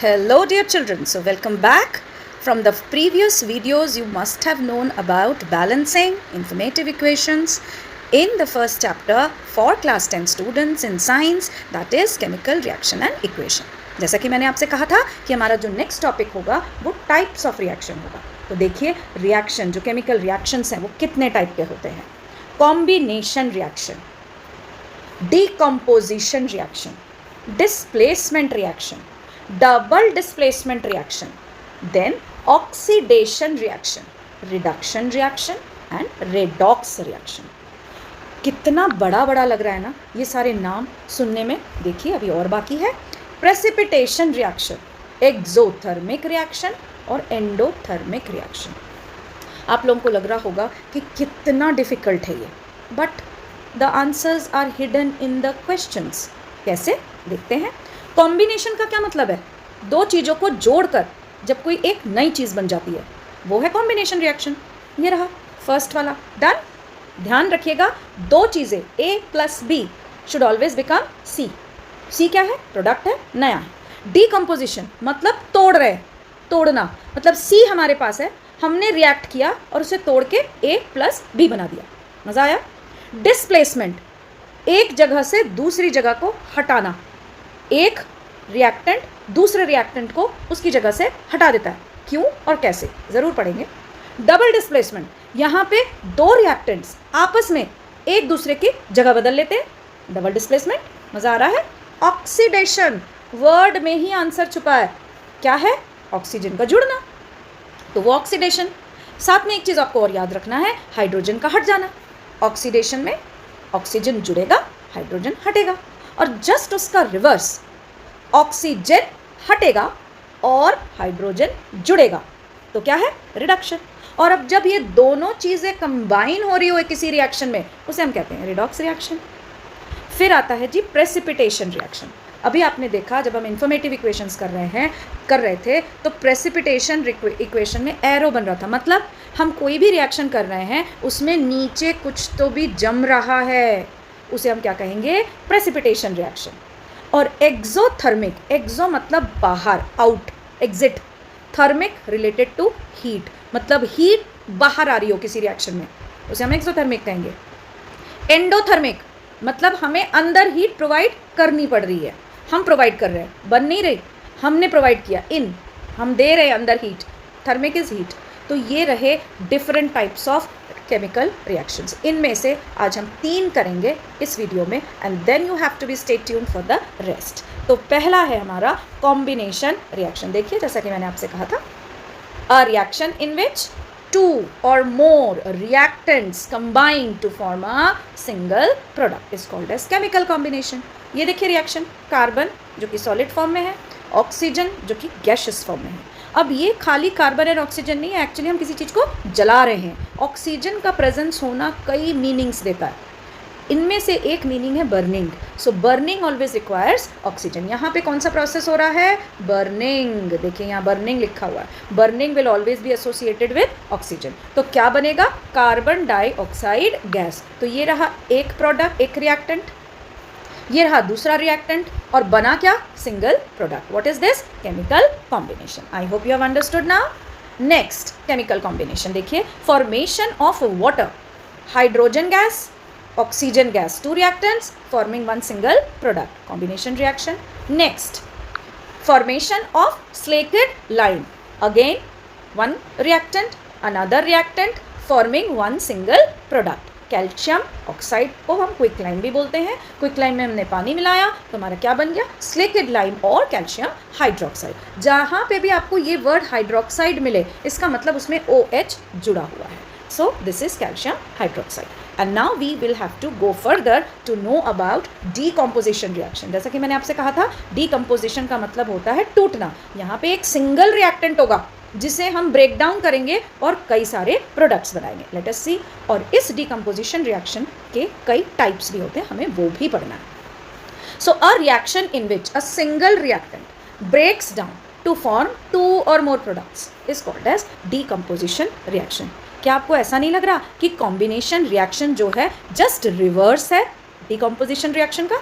Hello dear children, so welcome back. From the previous videos you must have known about balancing informative equations in the first chapter for class 10 students in science, that is chemical reaction and equation. जैसा कि मैंने आपसे कहा था कि हमारा जो next topic होगा वो टाइप्स ऑफ रिएक्शन होगा। तो देखिए रिएक्शन जो केमिकल रिएक्शंस हैं वो कितने टाइप के होते हैं। Combination reaction, decomposition reaction, displacement reaction, double displacement reaction, then oxidation reaction, reduction reaction and redox reaction. कितना बड़ा बड़ा लग रहा है ना ये सारे नाम सुनने में। देखिए अभी और बाकी है। प्रेसिपिटेशन रिएक्शन, एक्सोथर्मिक रिएक्शन और एंडोथर्मिक रिएक्शन। आप लोगों को लग रहा होगा कि कितना डिफिकल्ट है ये, but the answers are hidden in the questions. कैसे देखते हैं। कॉम्बिनेशन का क्या मतलब है? दो चीज़ों को जोड़कर जब कोई एक नई चीज़ बन जाती है वो है कॉम्बिनेशन रिएक्शन। ये रहा फर्स्ट वाला, डन। ध्यान रखिएगा दो चीज़ें A plus B should always become C। C क्या है? प्रोडक्ट है, नया है। डीकम्पोजिशन मतलब तोड़ रहे, तोड़ना मतलब C हमारे पास है, हमने रिएक्ट किया और उसे तोड़ के A प्लस B बना दिया। मज़ा आया। डिस्प्लेसमेंट एक जगह से दूसरी जगह को हटाना, एक रिएक्टेंट दूसरे रिएक्टेंट को उसकी जगह से हटा देता है। क्यों और कैसे ज़रूर पढ़ेंगे। डबल डिस्प्लेसमेंट, यहाँ पे दो रिएक्टेंट्स आपस में एक दूसरे की जगह बदल लेते हैं, डबल डिस्प्लेसमेंट। मज़ा आ रहा है। ऑक्सीडेशन, वर्ड में ही आंसर छुपा है। क्या है? ऑक्सीजन का जुड़ना, तो वो ऑक्सीडेशन। साथ में एक चीज़ आपको और याद रखना है, हाइड्रोजन का हट जाना। ऑक्सीडेशन में ऑक्सीजन जुड़ेगा, हाइड्रोजन हटेगा। और जस्ट उसका रिवर्स, ऑक्सीजन हटेगा और हाइड्रोजन जुड़ेगा, तो क्या है? रिडक्शन। और अब जब ये दोनों चीज़ें कंबाइन हो रही हो किसी रिएक्शन में उसे हम कहते हैं रिडॉक्स रिएक्शन। फिर आता है जी प्रेसिपिटेशन रिएक्शन। अभी आपने देखा जब हम इंफॉर्मेटिव इक्वेशंस कर रहे थे तो प्रेसिपिटेशन इक्वेशन में एरो बन रहा था, मतलब हम कोई भी रिएक्शन कर रहे हैं उसमें नीचे कुछ तो भी जम रहा है, उसे हम क्या कहेंगे? Precipitation reaction. और एक्सोथर्मिक, एक्सो मतलब बाहर, out, exit. Thermic related to heat, मतलब हीट बाहर आ रही हो किसी रिएक्शन में, उसे हम एक्सोथर्मिक कहेंगे। एंडोथर्मिक मतलब हमें अंदर हीट प्रोवाइड करनी पड़ रही है, हम प्रोवाइड कर रहे हैं, बन नहीं रही, हमने प्रोवाइड किया, इन हम दे रहे हैं अंदर हीट, थर्मिक इज हीट। तो ये रहे different types of chemical reactions. इनमें से आज हम 3 करेंगे इस वीडियो में, and then you have to be stay tuned for the rest. तो पहला है हमारा कॉम्बिनेशन रिएक्शन। देखिए जैसा कि मैंने आपसे कहा था, a reaction in which 2 or more reactants combine to form a single product is called as chemical combination. ये देखिए रिएक्शन, कार्बन जो कि सॉलिड फॉर्म में है, ऑक्सीजन जो कि गैसियस फॉर्म में है। अब ये खाली कार्बन और ऑक्सीजन नहीं है, एक्चुअली हम किसी चीज़ को जला रहे हैं। ऑक्सीजन का प्रेजेंस होना कई मीनिंग्स देता है, इनमें से एक मीनिंग है बर्निंग। सो बर्निंग ऑलवेज रिक्वायर्स ऑक्सीजन। यहाँ पे कौन सा प्रोसेस हो रहा है? बर्निंग। देखिए यहाँ बर्निंग लिखा हुआ है। Burning will always be associated with oxygen. तो क्या बनेगा? Carbon dioxide gas. तो ये रहा एक प्रोडक्ट, एक रिएक्टेंट, ये रहा दूसरा रिएक्टेंट, और बना क्या? Single product. What is this? Chemical combination. I hope you have understood now. Next chemical combination देखिए, formation of water, hydrogen gas, oxygen gas, 2 reactants forming one single product, combination reaction. Next, formation of slaked lime, again one reactant, another reactant forming one single product. Calcium oxide को हम quick lime भी बोलते हैं। Quick lime में हमने पानी मिलाया तो हमारा क्या बन गया? स्लेकेड लाइम और कैल्शियम हाइड्रोक्साइड। जहाँ पे भी आपको ये वर्ड हाइड्रोक्साइड मिले इसका मतलब उसमें OH जुड़ा हुआ है। So this is calcium hydroxide. And now we will have to go further to know about decomposition reaction. जैसा कि मैंने आपसे कहा था decomposition का मतलब होता है टूटना। यहाँ पे एक सिंगल रिएक्टेंट होगा जिसे हम ब्रेक डाउन करेंगे और कई सारे प्रोडक्ट्स बनाएंगे। लेट अस सी। और इस decomposition reaction के कई टाइप्स भी होते हैं, हमें वो भी पढ़ना है। So a reaction in which a single reactant breaks down to form 2 or more products is called as decomposition reaction. क्या आपको ऐसा नहीं लग रहा कि कॉम्बिनेशन रिएक्शन जो है जस्ट रिवर्स है डिकम्पोजिशन रिएक्शन का?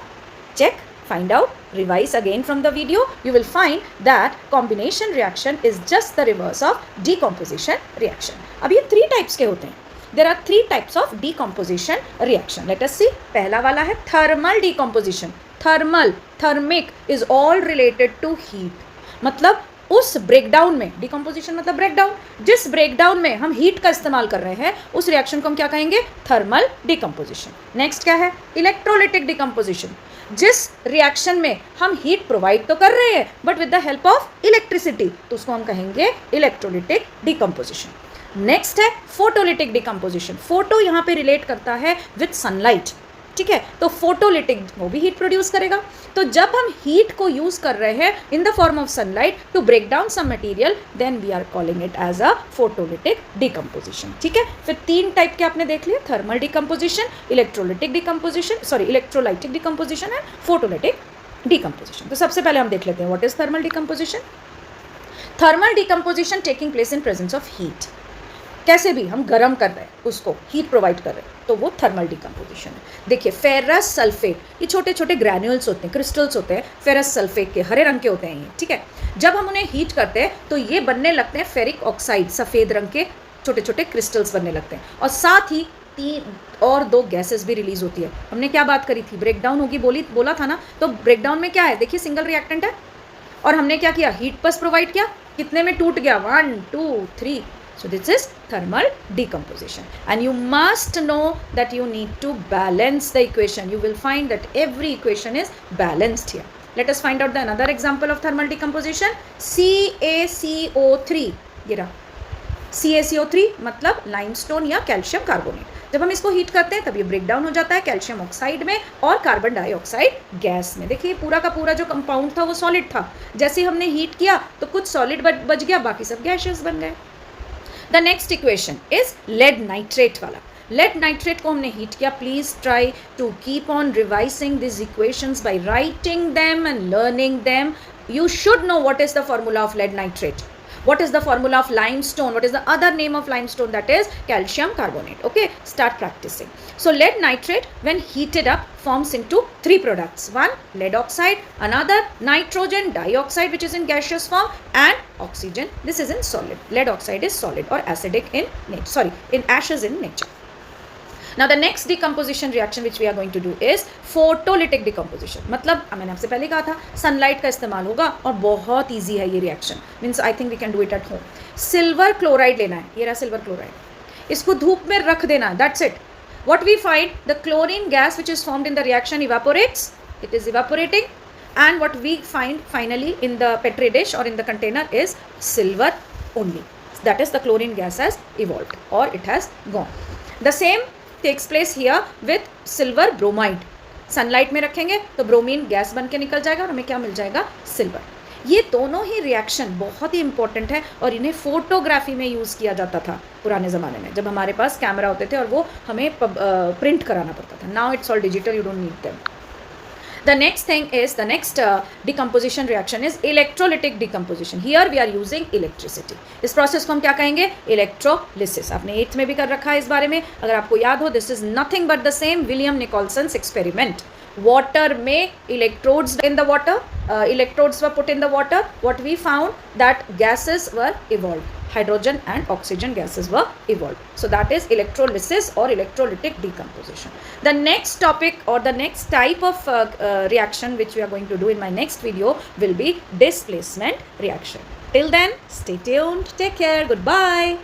Check. find out, revise again from the video, you will find that combination reaction is just the reverse of decomposition reaction. अब ये 3 types के होते हैं. There are 3 types of decomposition reaction. Let us see. पहला वाला है thermal decomposition. Thermal, thermic is all related to heat. मतलब उस ब्रेकडाउन में, डिकम्पोजिशन मतलब ब्रेकडाउन, जिस ब्रेकडाउन में हम हीट का इस्तेमाल कर रहे हैं उस रिएक्शन को हम क्या कहेंगे? Thermal decomposition. नेक्स्ट क्या है? Electrolytic decomposition. जिस रिएक्शन में हम हीट प्रोवाइड तो कर रहे हैं but with the help of electricity, तो उसको हम कहेंगे इलेक्ट्रोलिटिक डिकम्पोजिशन. नेक्स्ट है फोटोलिटिक डिकम्पोजिशन. फोटो यहाँ पे रिलेट करता है विथ सनलाइट. ठीक है, तो फोटोलिटिक वो भी हीट प्रोड्यूस करेगा. तो जब हम हीट को यूज कर रहे हैं in the form of sunlight to break down some material, then we are calling it as a photolytic decomposition. ठीक है, फिर 3 टाइप के आपने देख लिए, thermal decomposition, electrolytic decomposition, sorry electrolytic decomposition and photolytic decomposition. तो सबसे पहले हम देख लेते हैं what is thermal decomposition. Thermal decomposition taking place in presence of heat. कैसे भी हम गर्म कर रहे हैं उसको, हीट प्रोवाइड कर रहे हैं, तो वो थर्मल डिकम्पोजिशन है. देखिए फेरस सल्फेट, ये छोटे छोटे ग्रैन्यूल्स होते हैं, क्रिस्टल्स होते हैं फेरस सल्फेट के, हरे रंग के होते हैं ये. ठीक है, जब हम उन्हें हीट करते हैं तो ये बनने लगते हैं फेरिक ऑक्साइड, सफ़ेद रंग के छोटे छोटे क्रिस्टल्स बनने लगते हैं. और साथ ही 3 और 2 गैसेस भी रिलीज होती है. हमने क्या बात करी थी? ब्रेकडाउन होगी बोला था ना. तो ब्रेकडाउन में क्या है? देखिए सिंगल रिएक्टेंट है और हमने क्या किया? हीट पस प्रोवाइड किया. कितने में टूट गया? 1 2 3. So this is thermal decomposition, and you must know that you need to balance the equation. You will find that every equation is balanced here. Let us find out the another example of thermal decomposition. CaCO3. ये रहा CaCO3 मतलब limestone या calcium carbonate. जब हम इसको heat करते हैं तब ये ब्रेक डाउन हो जाता है कैल्शियम ऑक्साइड में और कार्बन डाइऑक्साइड गैस में. देखिए पूरा का पूरा जो कंपाउंड था वो सॉलिड था. जैसे हमने हीट किया तो कुछ सॉलिड बच गया, बाकी सब गैसेस बन गए. The next equation is lead nitrate वाला. लेड नाइट्रेट को हमने हीट किया. Please try to keep on revising this equations by writing them and learning them. You should know what is the formula of lead nitrate. What is the formula of limestone? What is the other name of limestone? That is calcium carbonate. Okay, start practicing. So lead nitrate when heated up forms into 3 products. One, lead oxide, another nitrogen dioxide which is in gaseous form, and oxygen. This is in solid. Lead oxide is solid or acidic in nature. In ashes in nature. Now the next decomposition reaction which we are going to do is photolytic decomposition. मतलब मैंने आपसे पहले कहा था sunlight का इस्तेमाल होगा और बहुत ईजी है ये reaction. Means I think we can do it at home. Silver chloride लेना है. ये रहा सिल्वर क्लोराइड. इसको धूप में रख देना. That's it. What we find, the chlorine gas which is formed in the reaction evaporates. It is evaporating, and what we find finally in the petri dish or in the container is silver only. That is the chlorine gas has evolved or it has gone. The same takes place here with silver bromide. Sunlight में रखेंगे तो bromine gas बन के निकल जाएगा और हमें क्या मिल जाएगा? सिल्वर. ये दोनों ही रिएक्शन बहुत ही इंपॉर्टेंट है और इन्हें फोटोग्राफी में यूज़ किया जाता था पुराने ज़माने में, जब हमारे पास कैमरा होते थे और वो हमें प्रिंट कराना पड़ता था. Now it's all digital, you don't need them. The next thing is, the next decomposition reaction is electrolytic decomposition. Here we are using electricity. इस process को हम क्या कहेंगे? Electrolysis. आपने 8th में भी कर रखा है इस बारे में, अगर आपको याद हो. This is nothing but the same William Nicholson's experiment. Water में electrodes in the water, electrodes were put in the water. What we found that gases were evolved. Hydrogen and oxygen gases were evolved. So that is electrolysis or electrolytic decomposition. The next topic or the next type of reaction which we are going to do in my next video will be displacement reaction. Till then, stay tuned. Take care. Goodbye.